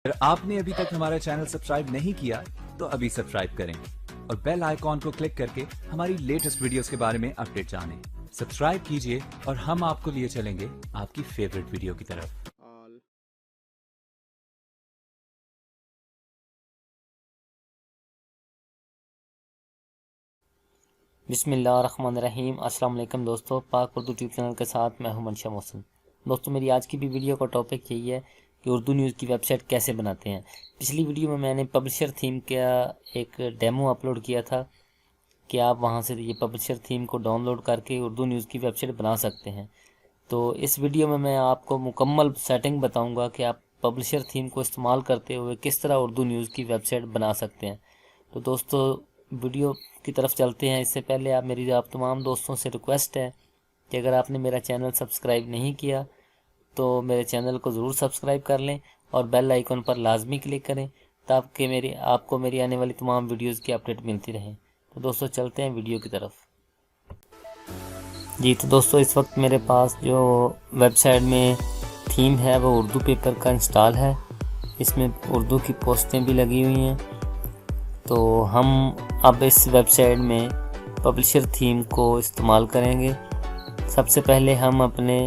अगर आपने अभी तक हमारा चैनल सब्सक्राइब नहीं किया तो अभी सब्सक्राइब करें और बेल आइकॉन को क्लिक करके हमारी लेटेस्ट वीडियोस के बारे में अपडेट जानें। सब्सक्राइब कीजिए और हम आपको लिए चलेंगे आपकी फेवरेट वीडियो की तरफ। बिस्मिल्लाहिर्रहमानिर्रहीम। अस्सलाम वालेकुम दोस्तों, पाक उर्दू यूट्यूब चैनल के साथ मैं हूं मनशा मोहसिन। दोस्तों, मेरी आज की भी वीडियो का टॉपिक यही है कि उर्दू न्यूज़ की वेबसाइट कैसे बनाते हैं। पिछली वीडियो में मैंने पब्लिशर थीम का एक डेमो अपलोड किया था कि आप वहां से ये पब्लिशर थीम को डाउनलोड करके उर्दू न्यूज़ की वेबसाइट बना सकते हैं। तो इस वीडियो में मैं आपको मुकम्मल सेटिंग बताऊँगा कि आप पब्लिशर थीम को इस्तेमाल करते हुए किस तरह उर्दू न्यूज़ की वेबसाइट बना सकते हैं। तो दोस्तों, वीडियो की तरफ चलते हैं। इससे पहले आप तमाम दोस्तों से रिक्वेस्ट है कि अगर आपने मेरा चैनल सब्सक्राइब नहीं किया तो मेरे चैनल को ज़रूर सब्सक्राइब कर लें और बेल आइकन पर लाजमी क्लिक करें ताकि आपको मेरी आने वाली तमाम वीडियोज़ की अपडेट मिलती रहे। तो दोस्तों, चलते हैं वीडियो की तरफ। जी तो दोस्तों, इस वक्त मेरे पास जो वेबसाइट में थीम है वो उर्दू पेपर का इंस्टॉल है। इसमें उर्दू की पोस्टें भी लगी हुई हैं। तो हम अब इस वेबसाइट में पब्लिशर थीम को इस्तेमाल करेंगे। सबसे पहले हम अपने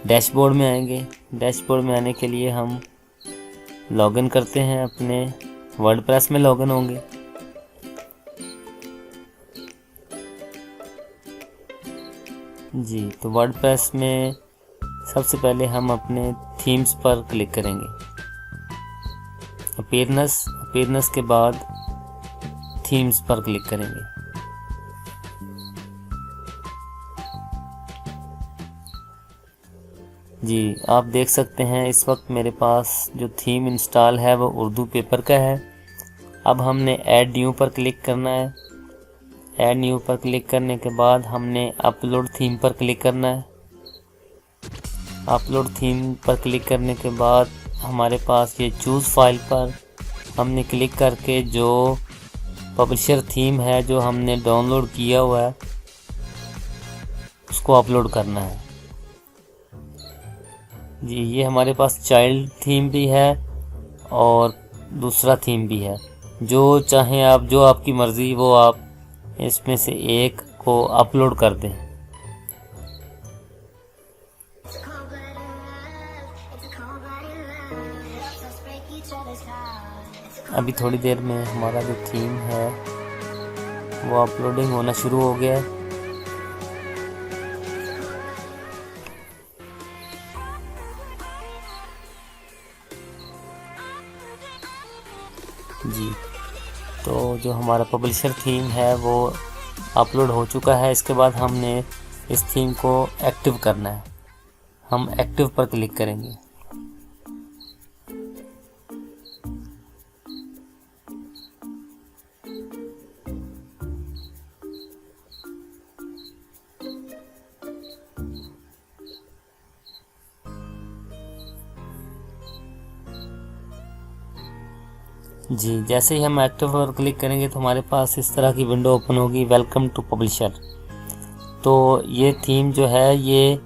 डैशबोर्ड में आएंगे। डैशबोर्ड में आने के लिए हम लॉगिन करते हैं, अपने वर्डप्रेस में लॉगिन होंगे। जी तो वर्डप्रेस में सबसे पहले हम अपने थीम्स पर क्लिक करेंगे। अपीयरेंस के बाद थीम्स पर क्लिक करेंगे। जी आप देख सकते हैं इस वक्त मेरे पास जो थीम इंस्टॉल है वो उर्दू पेपर का है। अब हमने ऐड न्यू पर क्लिक करना है। ऐड न्यू पर क्लिक करने के बाद हमने अपलोड थीम पर क्लिक करना है। अपलोड थीम पर क्लिक करने के बाद हमारे पास ये चूज़ फाइल पर हमने क्लिक करके जो पब्लिशर थीम है जो हमने डाउनलोड किया हुआ है उसको अपलोड करना है। जी ये हमारे पास चाइल्ड थीम भी है और दूसरा थीम भी है। जो चाहें आप, जो आपकी मर्ज़ी, वो आप इसमें से एक को अपलोड कर दें। अभी थोड़ी देर में हमारा जो थीम है वो अपलोडिंग होना शुरू हो गया है। जी तो जो हमारा पब्लिशर थीम है वो अपलोड हो चुका है। इसके बाद हमने इस थीम को एक्टिव करना है। हम एक्टिव पर क्लिक करेंगे। जी जैसे ही हम एक्टिव पर क्लिक करेंगे तो हमारे पास इस तरह की विंडो ओपन होगी, वेलकम टू पब्लिशर। तो ये थीम जो है ये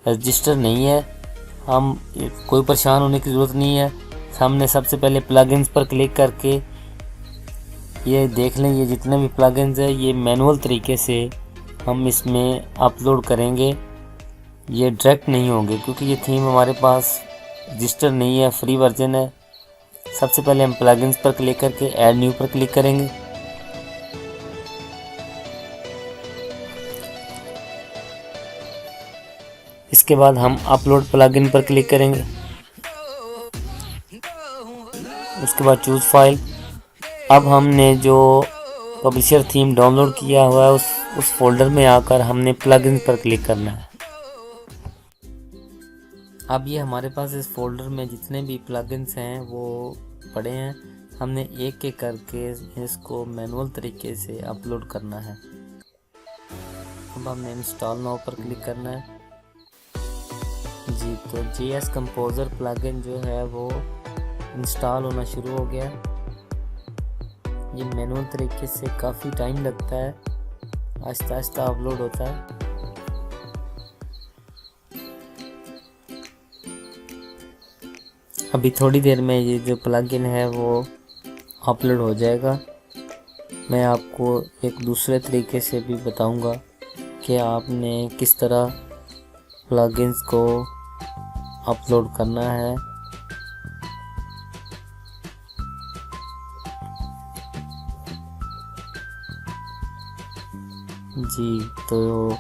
रजिस्टर नहीं है। हम कोई परेशान होने की ज़रूरत नहीं है। हमने सबसे पहले प्लगइन्स पर क्लिक करके ये देख लें, ये जितने भी प्लगइन्स है ये मैनुअल तरीके से हम इसमें अपलोड करेंगे। ये डायरेक्ट नहीं होंगे क्योंकि ये थीम हमारे पास रजिस्टर नहीं है, फ्री वर्जन है। सबसे पहले हम प्लगइन्स पर क्लिक करके ऐड न्यू पर क्लिक करेंगे। इसके बाद हम अपलोड प्लगइन पर क्लिक करेंगे। उसके बाद चूज़ फाइल। अब हमने जो पब्लिशर थीम डाउनलोड किया हुआ है उस फोल्डर में आकर हमने प्लगइन पर क्लिक करना है। अब ये हमारे पास इस फोल्डर में जितने भी प्लगइन्स हैं वो पड़े हैं। हमने एक एक करके इसको मैनुअल तरीके से अपलोड करना है। अब हमने इंस्टॉल नाउ पर क्लिक करना है। जी तो JS कंपोजर प्लगइन जो है वो इंस्टॉल होना शुरू हो गया। ये मैनुअल तरीके से काफ़ी टाइम लगता है, आहिस्ता आहिस्ता अपलोड होता है। अभी थोड़ी देर में ये जो प्लगइन है वो अपलोड हो जाएगा। मैं आपको एक दूसरे तरीके से भी बताऊंगा कि आपने किस तरह प्लगइन्स को अपलोड करना है। जी, तो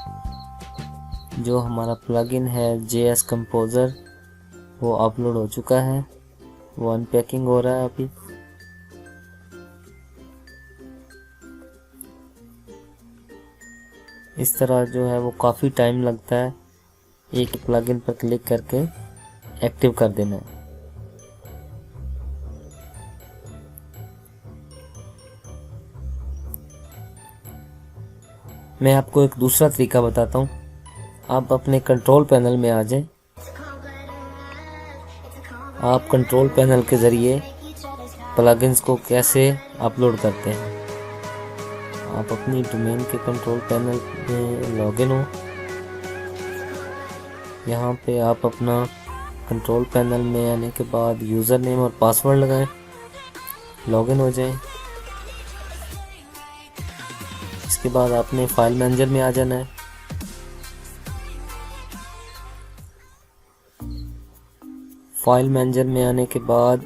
जो हमारा प्लगइन है JS कंपोज़र वो अपलोड हो चुका है, वो अनपैकिंग हो रहा है अभी। इस तरह जो है वो काफ़ी टाइम लगता है, एक प्लगइन पर क्लिक करके एक्टिव कर देना है। मैं आपको एक दूसरा तरीका बताता हूँ। आप अपने कंट्रोल पैनल में आ जाएं। आप कंट्रोल पैनल के ज़रिए प्लगइन्स को कैसे अपलोड करते हैं। आप अपनी डोमेन के कंट्रोल पैनल में लॉगिन हो। यहाँ पे आप अपना कंट्रोल पैनल में आने के बाद यूज़र नेम और पासवर्ड लगाएं, लॉगिन हो जाएं। इसके बाद आपने फाइल मैनेजर में आ जाना है। फाइल मैनेजर में आने के बाद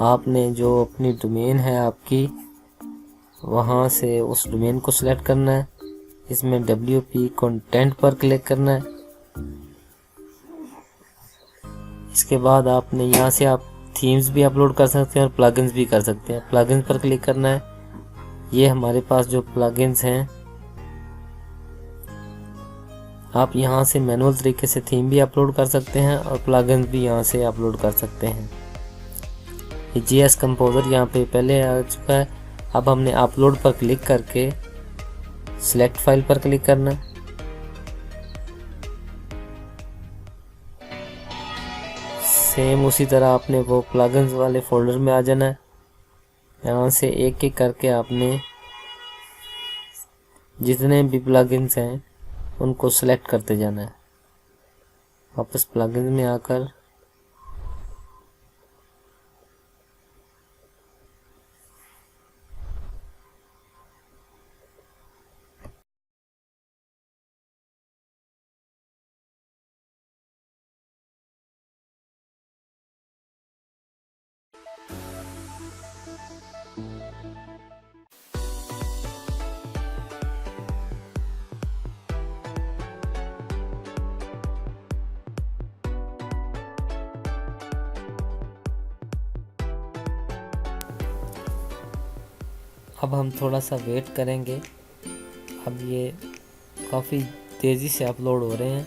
आपने जो अपनी डोमेन है आपकी, वहाँ से उस डोमेन को सिलेक्ट करना है। इसमें WP कंटेंट पर क्लिक करना है। इसके बाद आपने यहाँ से आप थीम्स भी अपलोड कर सकते हैं और प्लगइन्स भी कर सकते हैं। प्लगइन्स पर क्लिक करना है। ये हमारे पास जो प्लगइन्स हैं, आप यहाँ से मैनुअल तरीके से थीम भी अपलोड कर सकते हैं और प्लगइन्स भी यहाँ से अपलोड कर सकते हैं। ये JS कंपोज़र यहाँ पे पहले आ चुका है। अब हमने अपलोड पर क्लिक करके सिलेक्ट फाइल पर क्लिक करना है। सेम उसी तरह आपने वो प्लगइन्स वाले फोल्डर में आ जाना है। यहाँ से एक एक करके आपने जितने भी प्लगइन्स हैं उनको सेलेक्ट करते जाना है। वापस प्लगइन्स में आकर अब हम थोड़ा सा वेट करेंगे। अब ये काफ़ी तेज़ी से अपलोड हो रहे हैं।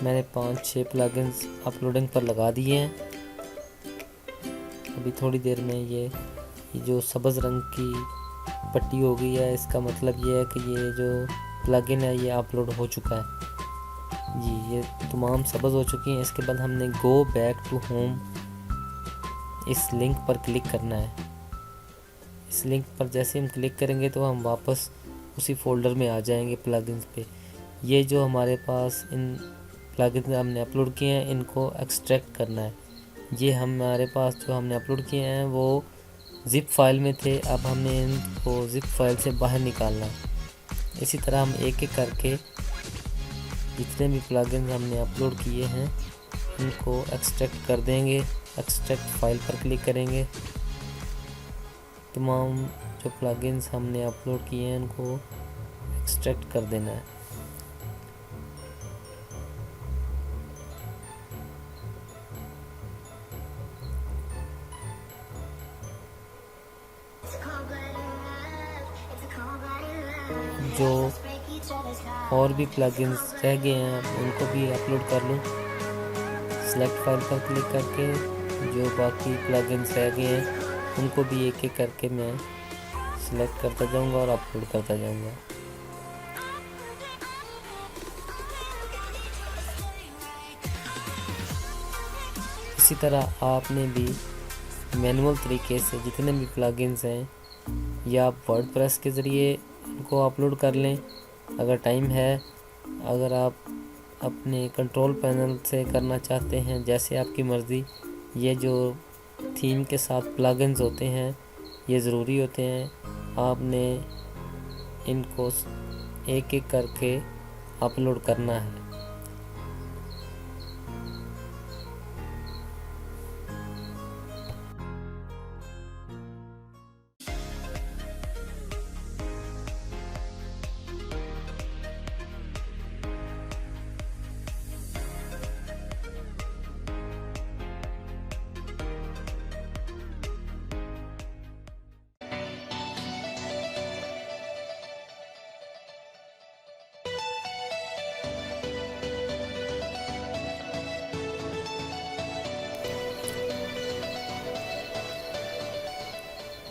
मैंने 5-6 प्लगइन्स अपलोडिंग पर लगा दिए हैं। अभी थोड़ी देर में ये जो सब्ज़ रंग की पट्टी हो गई है, इसका मतलब ये है कि ये जो प्लगइन है ये अपलोड हो चुका है। जी, ये तमाम सब्ज़ हो चुकी हैं। इसके बाद हमने गो बैक टू होम इस लिंक पर क्लिक करना है। इस लिंक पर जैसे हम क्लिक करेंगे तो हम वापस उसी फोल्डर में आ जाएंगे प्लगइन्स पे। ये जो हमारे पास इन प्लगइन्स हमने अपलोड किए हैं, इनको एक्सट्रैक्ट करना है। ये हमारे पास जो हमने अपलोड किए हैं वो ज़िप फाइल में थे। अब हमने इनको ज़िप फाइल से बाहर निकालना है। इसी तरह हम एक एक करके जितने भी प्लगइन्स हमने अपलोड किए हैं इनको एक्सट्रैक्ट कर देंगे। एक्सट्रैक्ट फाइल पर क्लिक करेंगे। तमाम जो प्लगइन्स हमने अपलोड किए हैं इनको एक्सट्रैक्ट कर देना है। जो और भी प्लगइन्स रह गए हैं उनको भी अपलोड कर लूँ। सेलेक्ट फाइल पर क्लिक करके जो बाकी प्लगइन्स रह गए हैं उनको भी एक एक करके मैं सिलेक्ट करता जाऊंगा और अपलोड करता जाऊंगा। इसी तरह आपने भी मैनुअल तरीके से जितने भी प्लगइन्स हैं या आप वर्डप्रेस के ज़रिए इनको अपलोड कर लें अगर टाइम है। अगर आप अपने कंट्रोल पैनल से करना चाहते हैं, जैसे आपकी मर्ज़ी। ये जो थीम के साथ प्लगइन्स होते हैं ये ज़रूरी होते हैं, आपने इनको एक एक करके अपलोड करना है।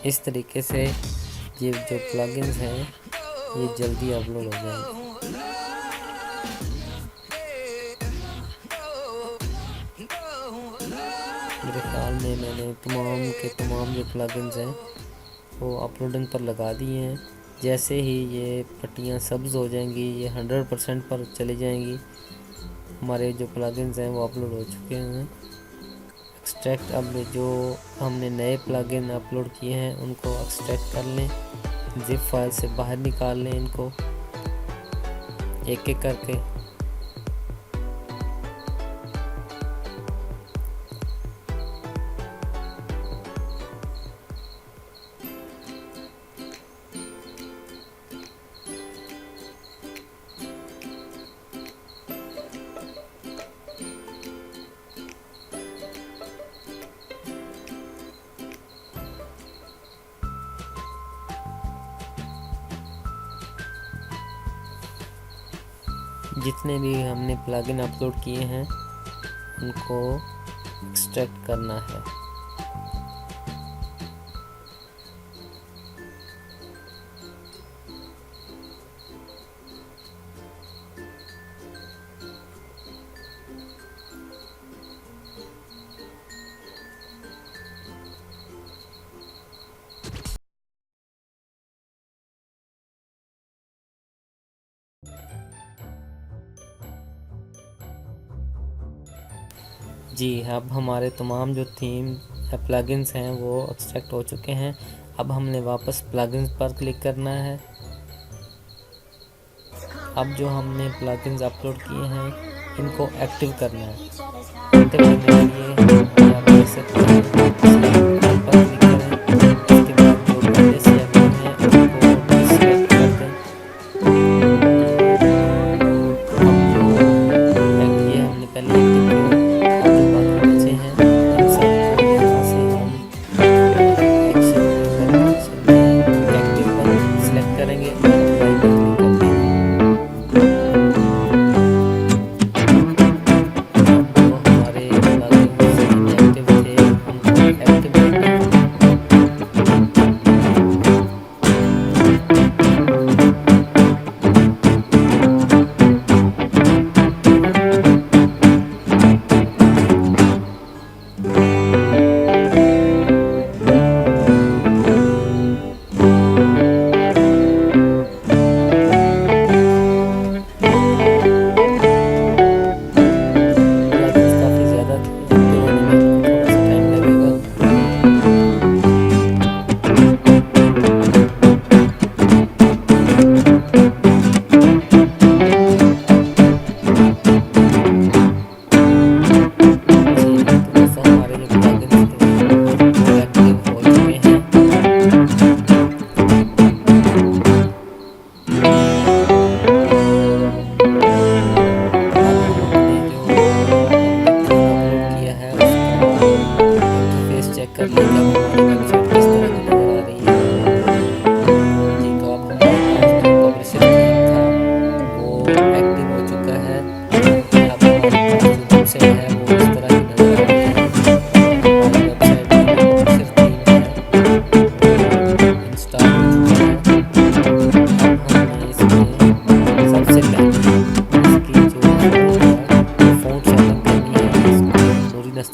इस तरीके से ये जो प्लगइन्स हैं ये जल्दी अपलोड हो जाएंगे। मेरे ख्याल में मैंने तमाम जो प्लगइन्स हैं वो अपलोडिंग पर लगा दिए हैं। जैसे ही ये पट्टियाँ सब्ज़ हो जाएंगी, ये 100% पर चली जाएंगी, हमारे जो प्लगइन्स हैं वो अपलोड हो चुके हैं। एक्सट्रैक्ट, अब जो हमने नए प्लगइन अपलोड किए हैं उनको एक्सट्रैक्ट कर लें, जिप फाइल से बाहर निकाल लें इनको एक एक करके। जितने भी हमने प्लगइन अपलोड किए हैं उनको एक्सट्रैक्ट करना है। जी, अब हमारे तमाम जो थीम या प्लगइन्स हैं वो एक्सट्रैक्ट हो चुके हैं। अब हमने वापस प्लगइन्स पर क्लिक करना है। अब जो हमने प्लगइन्स अपलोड किए हैं इनको एक्टिव करना है। एक्टिव करने के लिए आप देख सकते हैं पर क्लिक करें, इसके बाद जो पहले से अभी हैं उनको सिलेक्ट कर दें। ये हमने पहले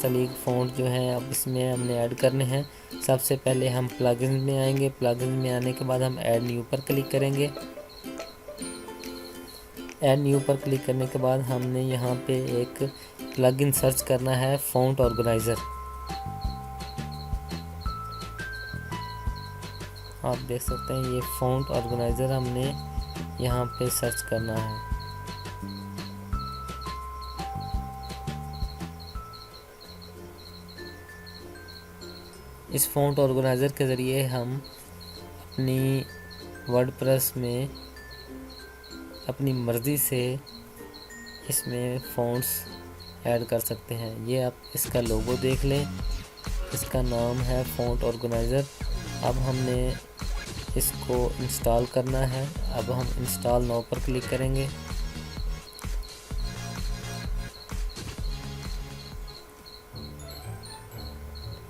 एक्टिव फ़ॉन्ट जो है अब इसमें हमने ऐड करने हैं। सबसे पहले हम प्लगइन में आएंगे। प्लगइन में आने के बाद हम ऐड न्यू पर क्लिक करेंगे। ऐड न्यू पर क्लिक करने के बाद हमने यहाँ पे एक प्लगइन सर्च करना है, फ़ॉन्ट ऑर्गेनाइज़र। आप देख सकते हैं ये फ़ॉन्ट ऑर्गेनाइज़र हमने यहाँ पे सर्च करना है। इस फ़ॉन्ट ऑर्गेनाइज़र के ज़रिए हम अपनी वर्डप्रेस में अपनी मर्ज़ी से इसमें फ़ॉन्ट्स ऐड कर सकते हैं। ये आप इसका लोगो देख लें, इसका नाम है फ़ॉन्ट ऑर्गेनाइज़र। अब हमने इसको इंस्टॉल करना है। अब हम इंस्टॉल नाउ पर क्लिक करेंगे।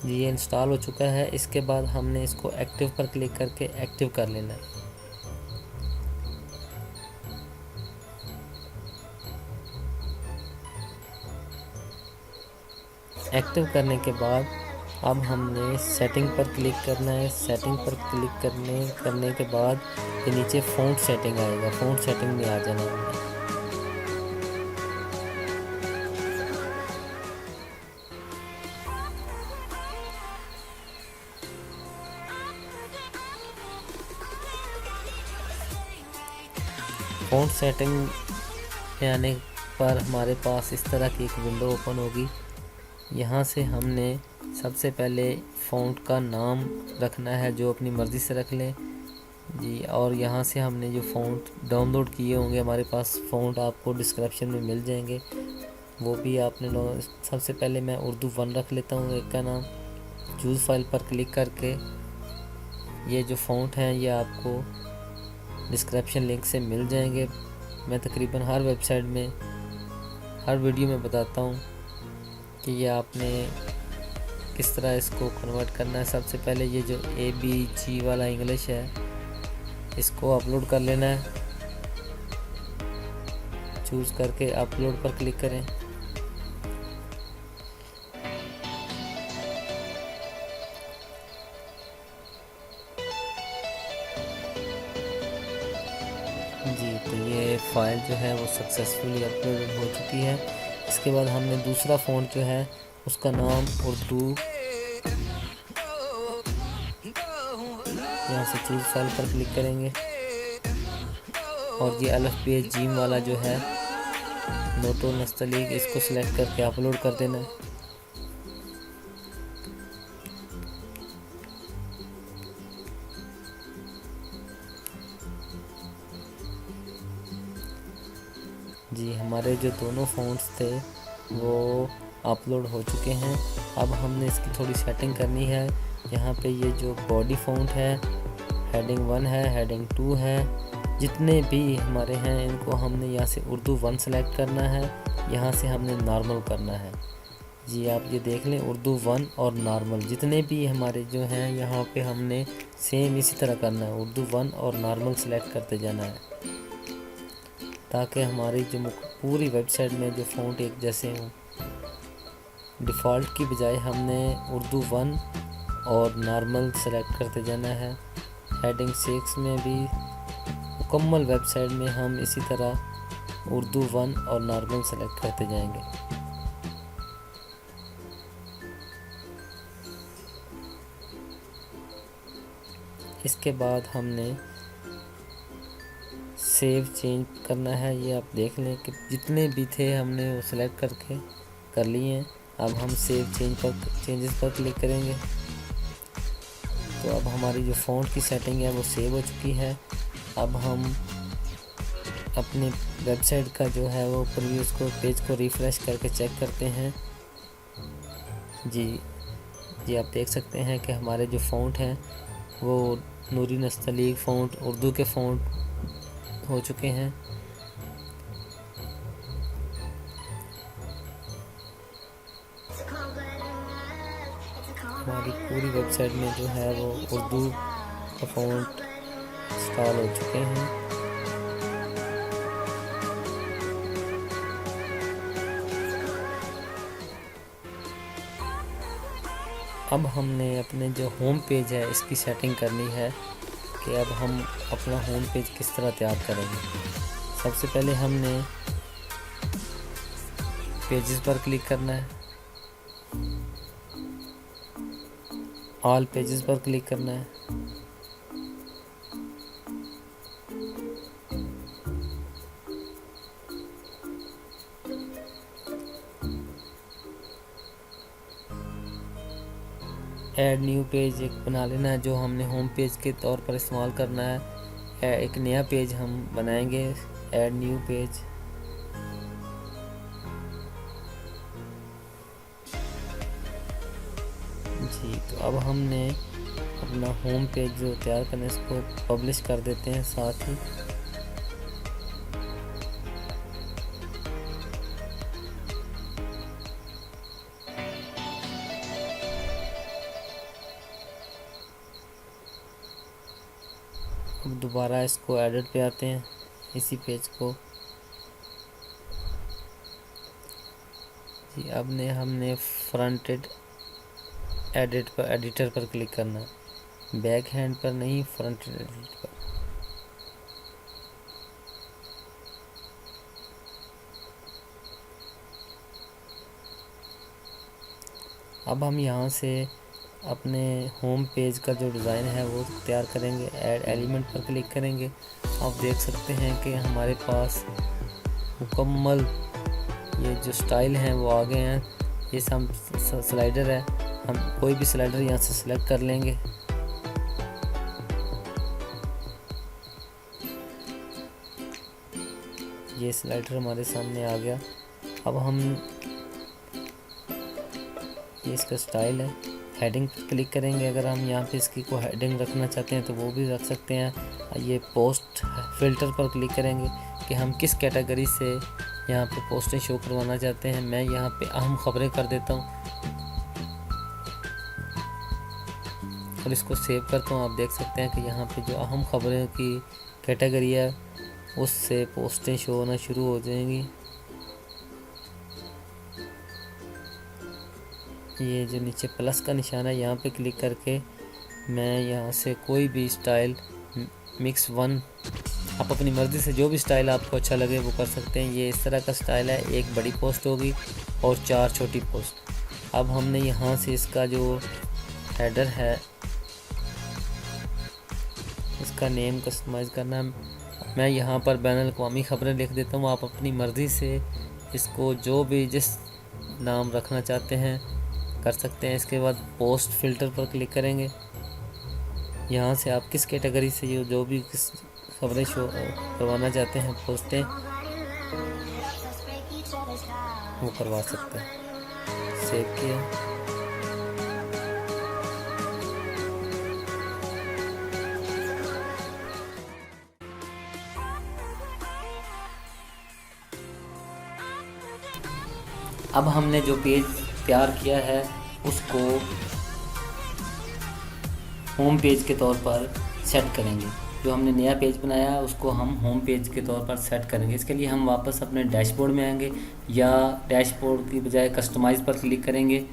ये इंस्टॉल हो चुका है। इसके बाद हमने इसको एक्टिव पर क्लिक करके एक्टिव कर लेना है। एक्टिव करने के बाद अब हमने सेटिंग पर क्लिक करना है। सेटिंग पर क्लिक करने के बाद ये नीचे फ़ॉन्ट सेटिंग आएगा, फ़ॉन्ट सेटिंग में आ जाना है। फ़ॉन्ट सेटिंग में आने पर हमारे पास इस तरह की एक विंडो ओपन होगी। यहाँ से हमने सबसे पहले फ़ॉन्ट का नाम रखना है, जो अपनी मर्ज़ी से रख लें जी। और यहाँ से हमने जो फ़ॉन्ट डाउनलोड किए होंगे, हमारे पास फ़ॉन्ट आपको डिस्क्रिप्शन में मिल जाएंगे, वो भी आपने सबसे पहले मैं उर्दू 1 रख लेता हूँ। एक का नाम चूज़ फाइल पर क्लिक करके ये जो फ़ॉन्ट हैं ये आपको डिस्क्रिप्शन लिंक से मिल जाएंगे। मैं तकरीबन हर वेबसाइट में, हर वीडियो में बताता हूँ कि ये आपने किस तरह इसको कन्वर्ट करना है। सबसे पहले ये जो ABG वाला इंग्लिश है इसको अपलोड कर लेना है। चूज़ करके अपलोड पर क्लिक करें। जी, तो ये फ़ाइल जो है वो सक्सेसफुली अपलोड हो चुकी है। इसके बाद हमने दूसरा फ़ॉन्ट जो है उसका नाम उर्दू, यहाँ से चूज़ फाइल पर क्लिक करेंगे और ये अलिफ बे जीम वाला जो है नोटो नस्तलीक, इसको सिलेक्ट करके अपलोड कर देना है। जी, हमारे जो दोनों फ़ॉन्ट्स थे वो अपलोड हो चुके हैं। अब हमने इसकी थोड़ी सेटिंग करनी है। यहाँ पे ये जो बॉडी फ़ॉन्ट है, हेडिंग 1 है, हेडिंग 2 है, जितने भी हमारे हैं इनको हमने यहाँ से उर्दू 1 सेलेक्ट करना है, यहाँ से हमने नॉर्मल करना है। जी, आप ये देख लें, उर्दू 1 और नॉर्मल जितने भी हमारे जो हैं यहाँ पे हमने सेम इसी तरह करना है, उर्दू 1 और नॉर्मल सेलेक्ट करते जाना है, ताकि हमारी जो पूरी वेबसाइट में जो फ़ॉन्ट एक जैसे हों। डिफ़ॉल्ट की बजाय हमने उर्दू 1 और नॉर्मल सेलेक्ट करते जाना है। हेडिंग 6 में भी मुकम्मल वेबसाइट में हम इसी तरह उर्दू 1 और नॉर्मल सेलेक्ट करते जाएंगे। इसके बाद हमने सेव चेंज करना है। ये आप देख लें कि जितने भी थे हमने वो सिलेक्ट करके कर लिए हैं। अब हम सेव चेंजेस पर क्लिक करेंगे तो अब हमारी जो फ़ॉन्ट की सेटिंग है वो सेव हो चुकी है। अब हम अपनी वेबसाइट का जो है वो प्रीव्यूज़ को, पेज को रिफ़्रेश करके चेक करते हैं। जी आप देख सकते हैं कि हमारे जो फ़ॉन्ट हैं वो नूरी नस्तलीक फ़ॉन्ट, उर्दू के फ़ॉन्ट हो चुके हैं। हमारी पूरी वेबसाइट में जो है वो उर्दू का फ़ॉन्ट इंस्टॉल हो चुके हैं। अब हमने अपने जो होम पेज है इसकी सेटिंग करनी है कि अब हम अपना होम पेज किस तरह तैयार करेंगे। सबसे पहले हमने पेजेस पर क्लिक करना है, ऑल पेजेस पर क्लिक करना है। ऐड न्यू पेज एक बना लेना है, जो हमने होम पेज के तौर पर इस्तेमाल करना है। एक नया पेज हम बनाएंगे, ऐड न्यू पेज। जी, तो अब हमने अपना होम पेज जो तैयार करना है इसको पब्लिश कर देते हैं साथ ही। अब दोबारा इसको एडिट पे आते हैं, इसी पेज को। जी, अब ने हमने फ्रंटेड एडिटर पर क्लिक करना है, बैक हैंड पर नहीं, फ्रंटेड एडिट पर। अब हम यहाँ से अपने होम पेज का जो डिज़ाइन है वो तैयार करेंगे। ऐड एलिमेंट पर क्लिक करेंगे। आप देख सकते हैं कि हमारे पास मुकम्मल ये जो स्टाइल हैं वो आ गए हैं। ये सब स्लाइडर है, हम कोई भी स्लाइडर यहाँ से सिलेक्ट कर लेंगे। ये स्लाइडर हमारे सामने आ गया। अब हम ये इसका स्टाइल है, हेडिंग पर क्लिक करेंगे। अगर हम यहाँ पे इसकी को हेडिंग रखना चाहते हैं तो वो भी रख सकते हैं। ये पोस्ट फिल्टर पर क्लिक करेंगे कि हम किस कैटेगरी से यहाँ पे पोस्टें शो करवाना चाहते हैं। मैं यहाँ पे अहम खबरें कर देता हूँ और इसको सेव करता हूँ। आप देख सकते हैं कि यहाँ पे जो अहम खबरें की कैटेगरी है उससे पोस्टें शो होना शुरू हो जाएंगी। ये जो नीचे प्लस का निशान है यहाँ पे क्लिक करके मैं यहाँ से कोई भी स्टाइल मिक्स वन, आप अपनी मर्ज़ी से जो भी स्टाइल आपको अच्छा लगे वो कर सकते हैं। ये इस तरह का स्टाइल है, एक बड़ी पोस्ट होगी और 4 छोटी पोस्ट। अब हमने यहाँ से इसका जो हेडर है इसका नेम कस्टमाइज़ करना है। मैं यहाँ पर बैनुल अक़वामी खबरें लिख देता हूँ। आप अपनी मर्ज़ी से इसको जो भी जिस नाम रखना चाहते हैं कर सकते हैं। इसके बाद पोस्ट फिल्टर पर क्लिक करेंगे। यहाँ से आप किस कैटेगरी से जो भी किस खबरें शो करवाना चाहते हैं पोस्टें वो करवा सकते हैं। सेव किया। अब हमने जो पेज तैयार किया है उसको होम पेज के तौर पर सेट करेंगे। जो हमने नया पेज बनाया है उसको हम होम पेज के तौर पर सेट करेंगे। इसके लिए हम वापस अपने डैशबोर्ड में आएंगे या डैशबोर्ड की बजाय कस्टमाइज़ पर क्लिक करेंगे।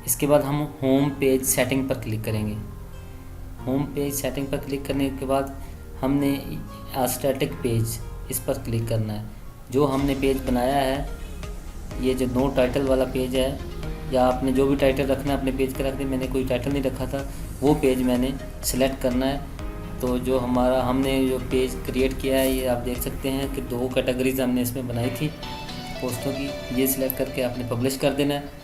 इसके बाद हम होम पेज सेटिंग पर क्लिक करेंगे। होम पेज सेटिंग पर क्लिक करने के बाद हमने स्टैटिक पेज इस पर क्लिक करना है। जो हमने पेज बनाया है ये जो नो टाइटल वाला पेज है, या आपने जो भी टाइटल रखना है अपने पेज का रख दें। मैंने कोई टाइटल नहीं रखा था, वो पेज मैंने सेलेक्ट करना है। तो जो हमने जो पेज क्रिएट किया है ये आप देख सकते हैं कि 2 कैटेगरीज हमने इसमें बनाई थी पोस्टों की। ये सिलेक्ट करके आपने पब्लिश कर देना है।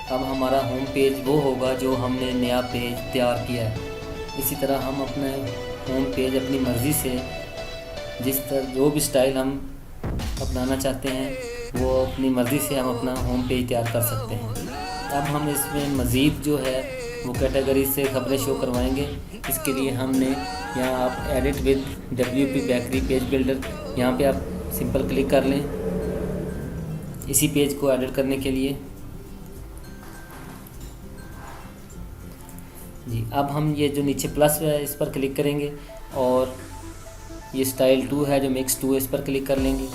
अब हमारा होम पेज वो होगा जो हमने नया पेज तैयार किया है। इसी तरह हम अपने होम पेज अपनी मर्ज़ी से जिस तरह जो भी स्टाइल हम अपनाना चाहते हैं वो अपनी मर्ज़ी से हम अपना होम पेज तैयार कर सकते हैं। अब हम इसमें मज़ीद जो है वो कैटेगरी से खबरें शो करवाएंगे। इसके लिए हमने यहाँ आप edit with WP bakery page builder, यहाँ पे आप सिंपल क्लिक कर लें इसी पेज को एडिट करने के लिए। जी, अब हम ये जो नीचे प्लस है इस पर क्लिक करेंगे और ये स्टाइल 2 है जो मिक्स 2 है इस पर क्लिक कर लेंगे।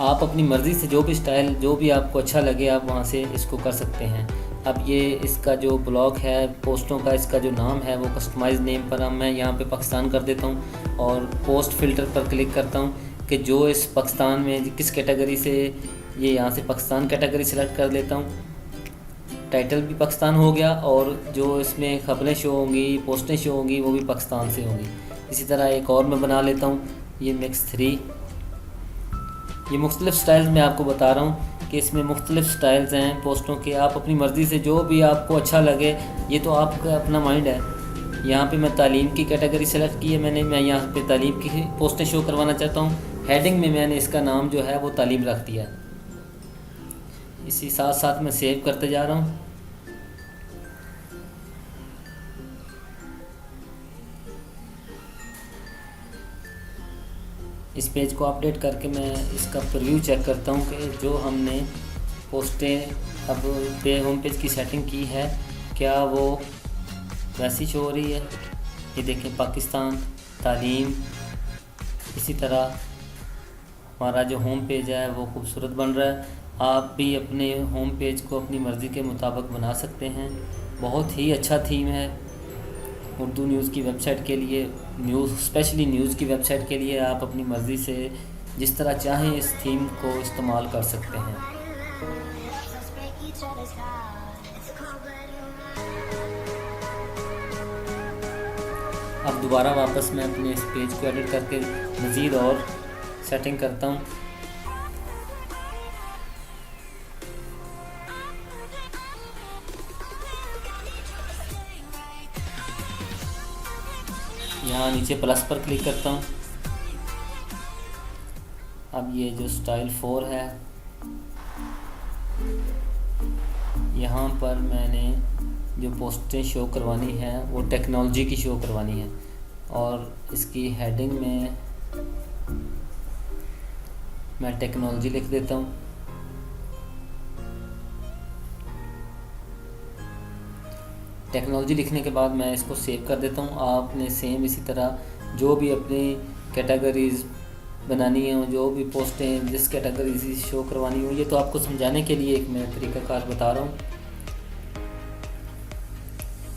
आप अपनी मर्ज़ी से जो भी स्टाइल, जो भी आपको अच्छा लगे, आप वहाँ से इसको कर सकते हैं। अब ये इसका जो ब्लॉग है पोस्टों का, इसका जो नाम है वो कस्टमाइज़ नेम पर मैं यहाँ पे पाकिस्तान कर देता हूँ और पोस्ट फ़िल्टर पर क्लिक करता हूँ कि जो इस पाकिस्तान में किस कैटेगरी से, ये यहाँ से पाकिस्तान कैटेगरी सेलेक्ट कर लेता हूँ। टाइटल भी पाकिस्तान हो गया और जो इसमें ख़बरें शो होंगी, पोस्टें शो होंगी, वो भी पाकिस्तान से होंगी। इसी तरह एक और मैं बना लेता हूँ, ये मिक्स 3। ये मुख्तलिफ़ स्टाइल्स मैं आपको बता रहा हूँ कि इसमें मुख्तलिफ़ स्टाइल्स हैं पोस्टों के। आप अपनी मर्ज़ी से जो भी आपको अच्छा लगे, ये तो आपका अपना माइंड है। यहाँ पे मैं तालीम की कैटेगरी सेलेक्ट की है मैं यहाँ पे तालीम की पोस्टें शो करवाना चाहता हूँ। हेडिंग में मैंने इसका नाम जो है वो तालीम रख दिया। इसी साथ साथ मैं सेव करते जा रहा हूँ। इस पेज को अपडेट करके मैं इसका प्रीव्यू चेक करता हूँ कि जो हमने पोस्टें अब पे होम पेज की सेटिंग की है क्या वो वैसी शो हो रही है। ये देखें, पाकिस्तान, तालीम। इसी तरह हमारा जो होम पेज है वो खूबसूरत बन रहा है। आप भी अपने होम पेज को अपनी मर्ज़ी के मुताबिक बना सकते हैं। बहुत ही अच्छा थीम है उर्दू न्यूज़ की वेबसाइट के लिए, स्पेशली न्यूज़ की वेबसाइट के लिए आप अपनी मर्ज़ी से जिस तरह चाहें इस थीम को इस्तेमाल कर सकते हैं। अब दोबारा वापस मैं अपने इस पेज को एडिट करके मज़ीद और सेटिंग करता हूँ। यहाँ नीचे प्लस पर क्लिक करता हूँ। अब ये जो स्टाइल 4 है, यहाँ पर मैंने जो पोस्टें शो करवानी है वो टेक्नोलॉजी की शो करवानी है और इसकी हेडिंग में मैं टेक्नोलॉजी लिख देता हूँ। टेक्नोलॉजी लिखने के बाद मैं इसको सेव कर देता हूँ। आपने सेम इसी तरह जो भी अपनी कैटेगरीज़ बनानी है, जो भी पोस्टें जिस कैटेगरी से शो करवानी हो, ये तो आपको समझाने के लिए एक मैं तरीक़ाकार बता रहा हूँ।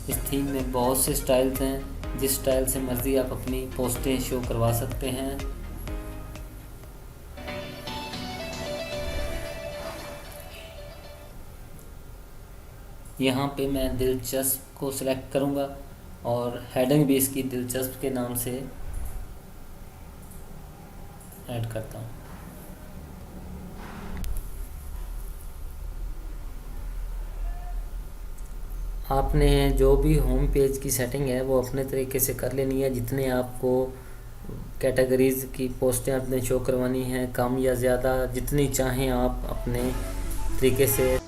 इस थीम में बहुत से स्टाइल्स हैं, जिस स्टाइल से मर्ज़ी आप अपनी पोस्टें शो करवा सकते हैं। यहाँ पे मैं दिलचस्प को सिलेक्ट करूँगा और हेडिंग भी इसकी दिलचस्प के नाम से ऐड करता हूँ। आपने जो भी होम पेज की सेटिंग है वो अपने तरीके से कर लेनी है। जितने आपको कैटेगरीज़ की पोस्टें अपने शो करवानी हैं, कम या ज़्यादा, जितनी चाहें आप अपने तरीके से।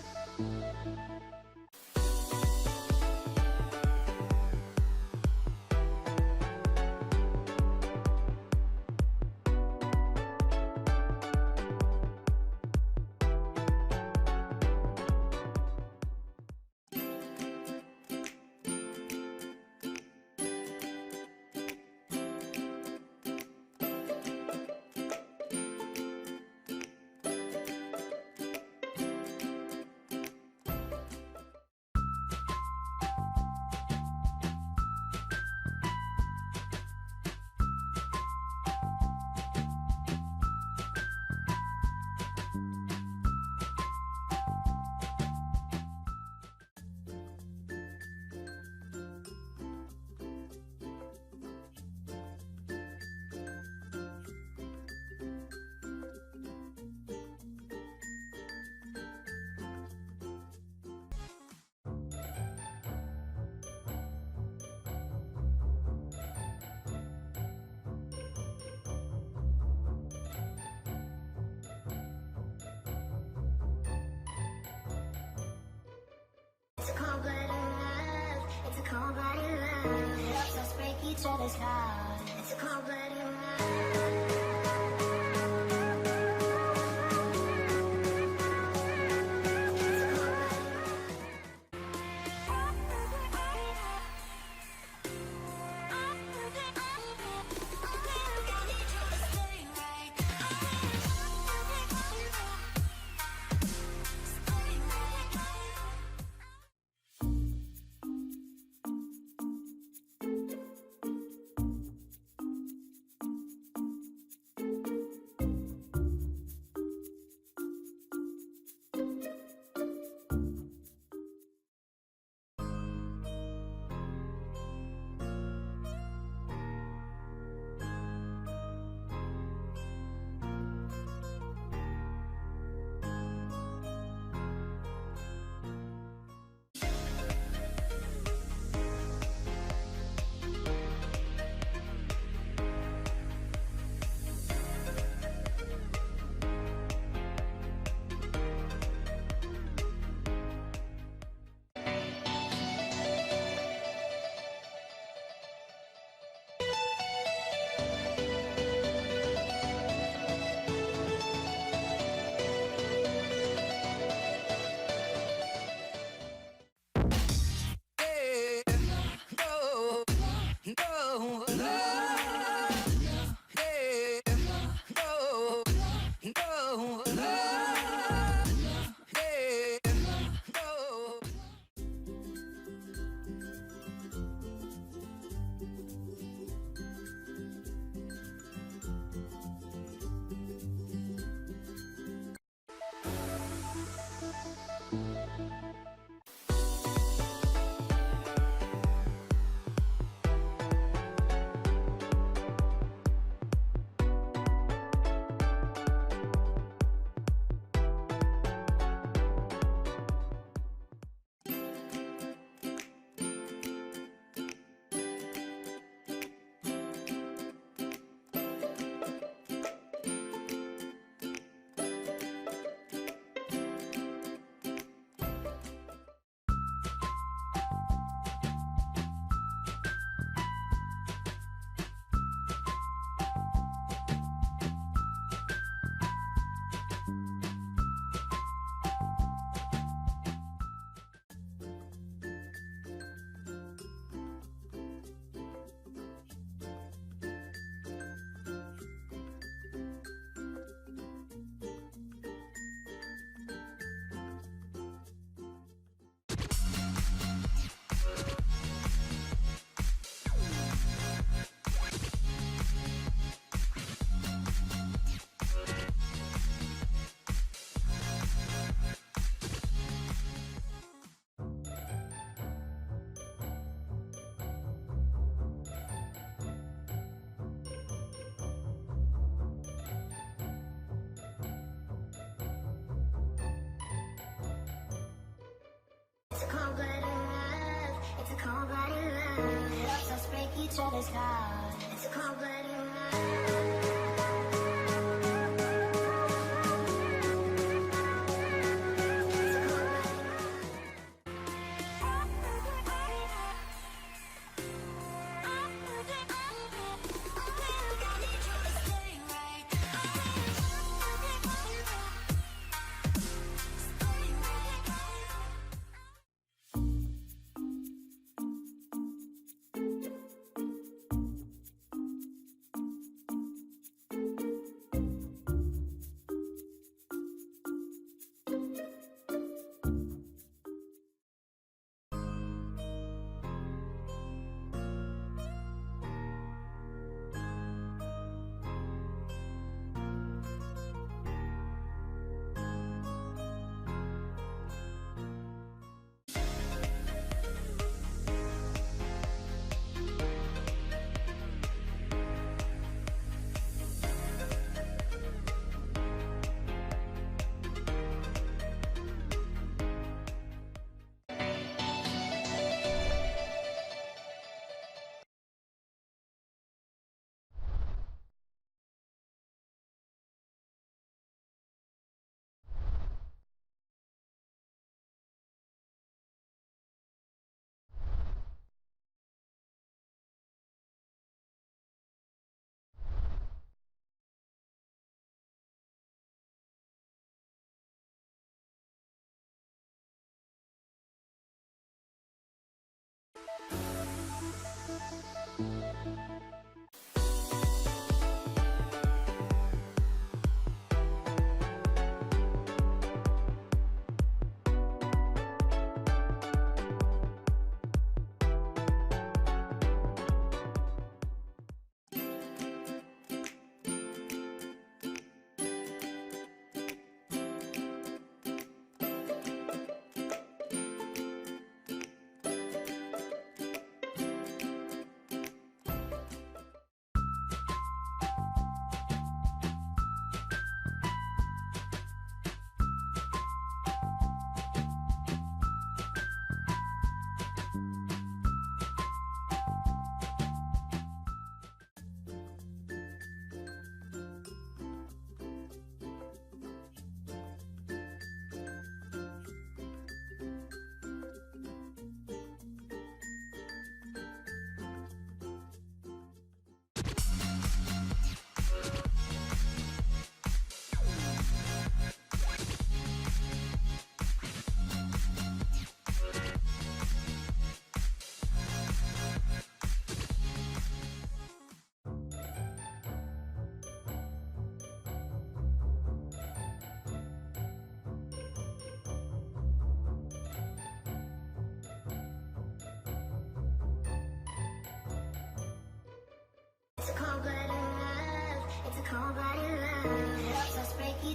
It's a cold-blooded love. It's a cold-blooded love. Let's us break each other's heart. It's a cold-blooded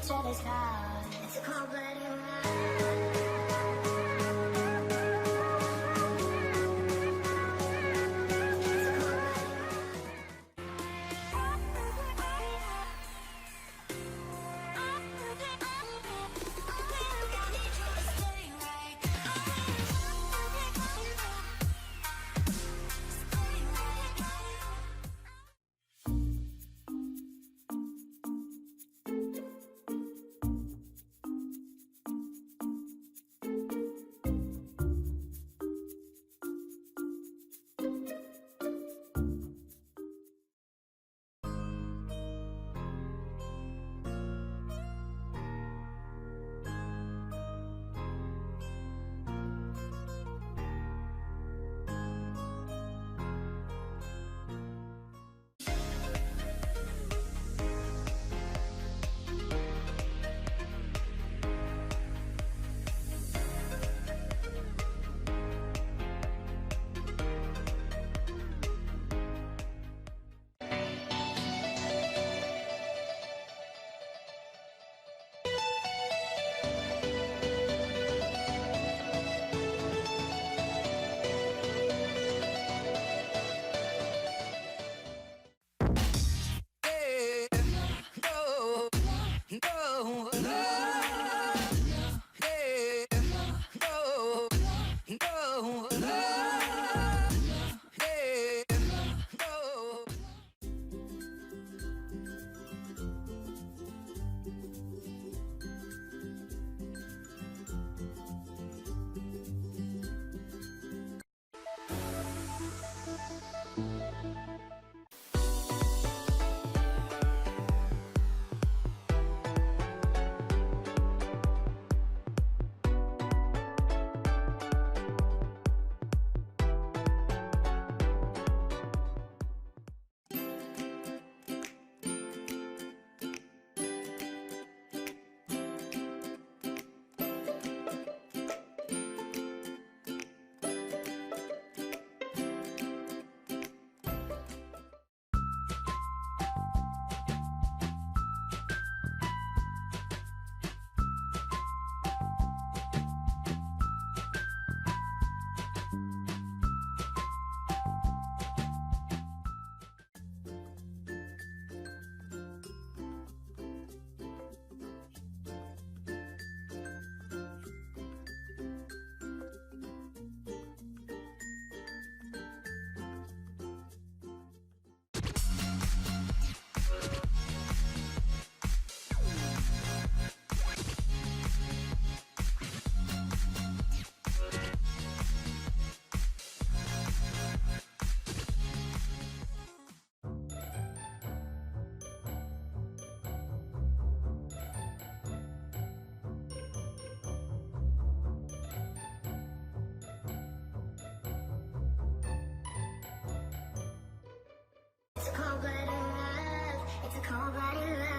each other's heart. It's a cold-blooded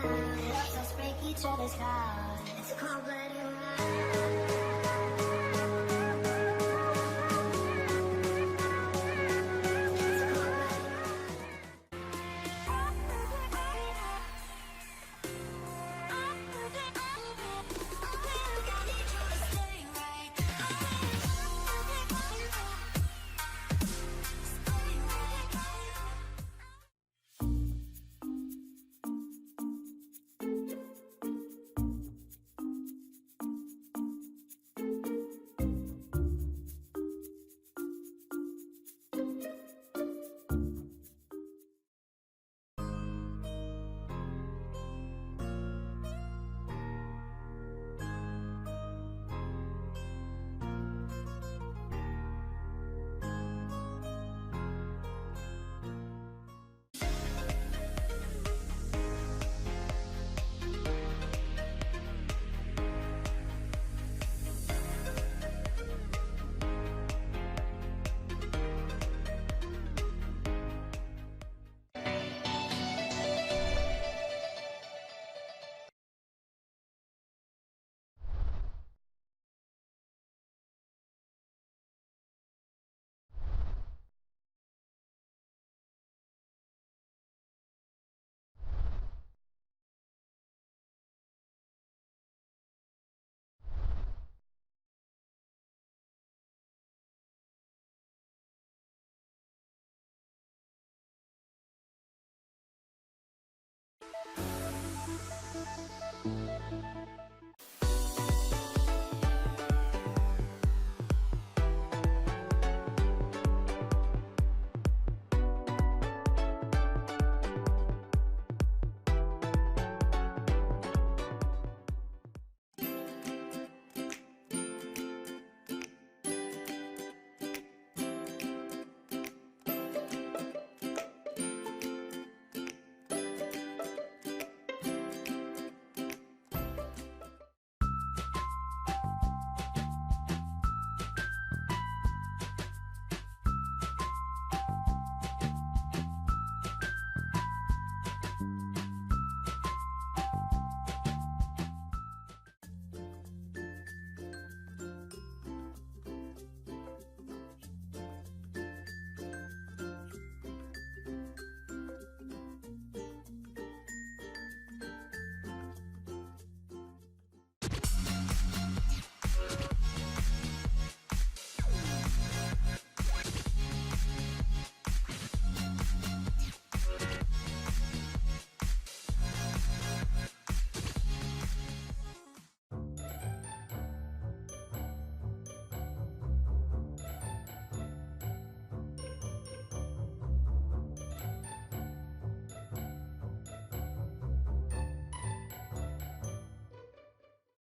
love. Helps us break each other's heart. It's a cold-blooded love.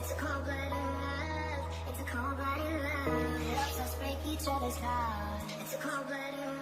It's a cold-blooded love. It's a cold-blooded love. Helps us break each other's heart. It's a cold-blooded love.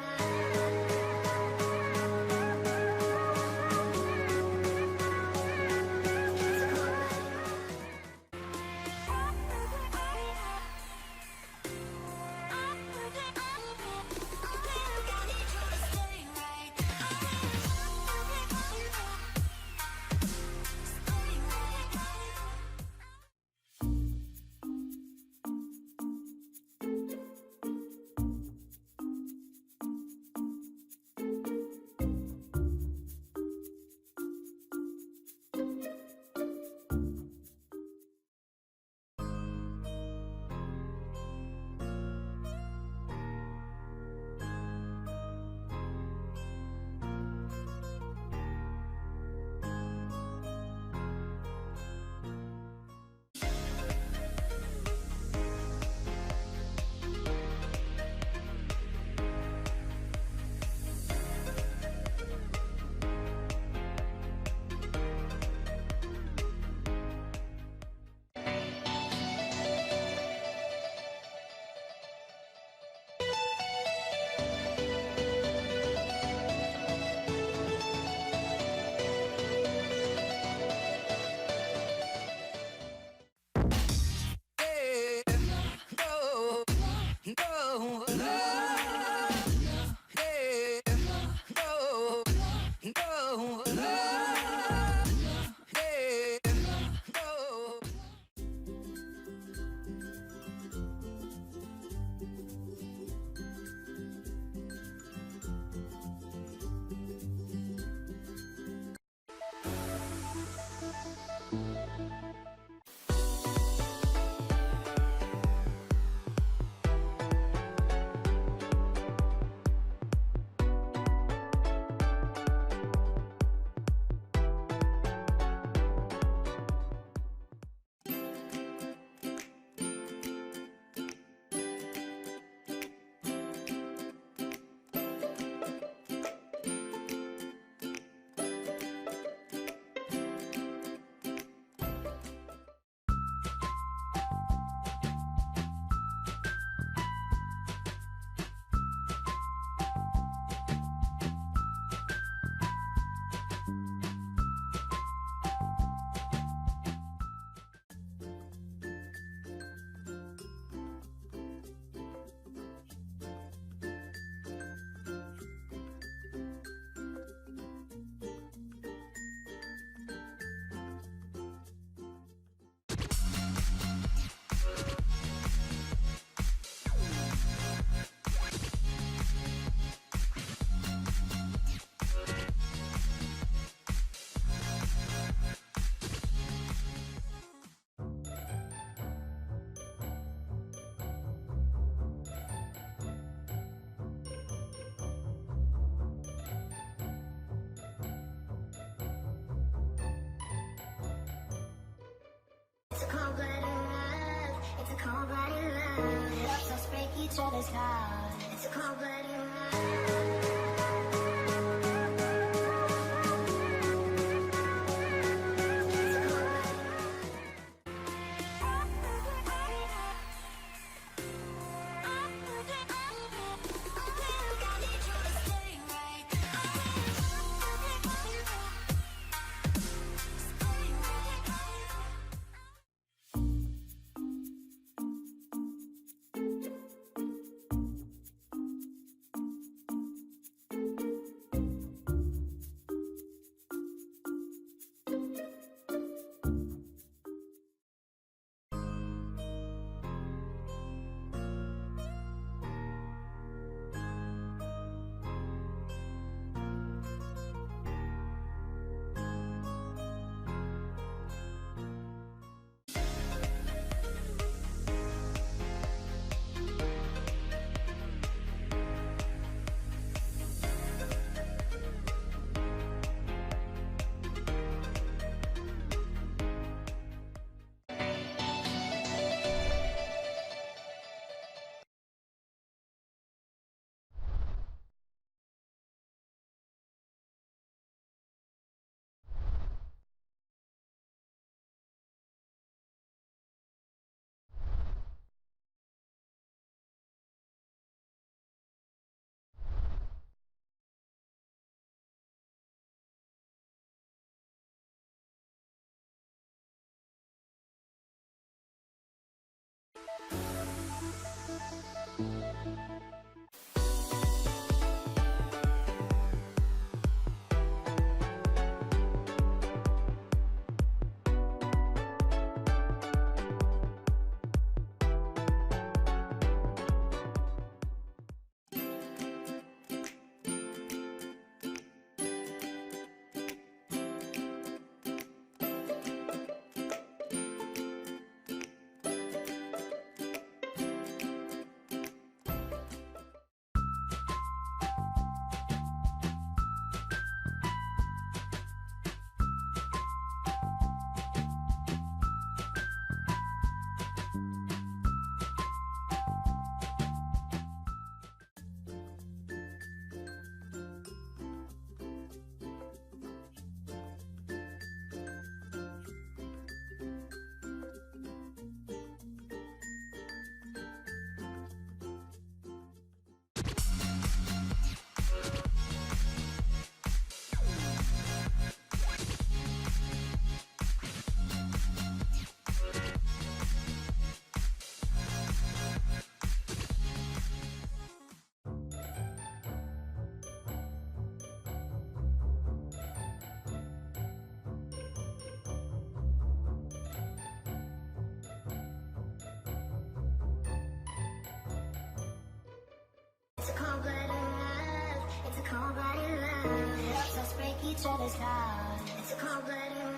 each other's heart. It's a cold-blooded love. It's a cold-blooded love. It's a cold-blooded love. Helps us break each other's heart. It's a cold-blooded love.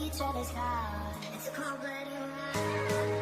each other's heart. It's a cold blooded love.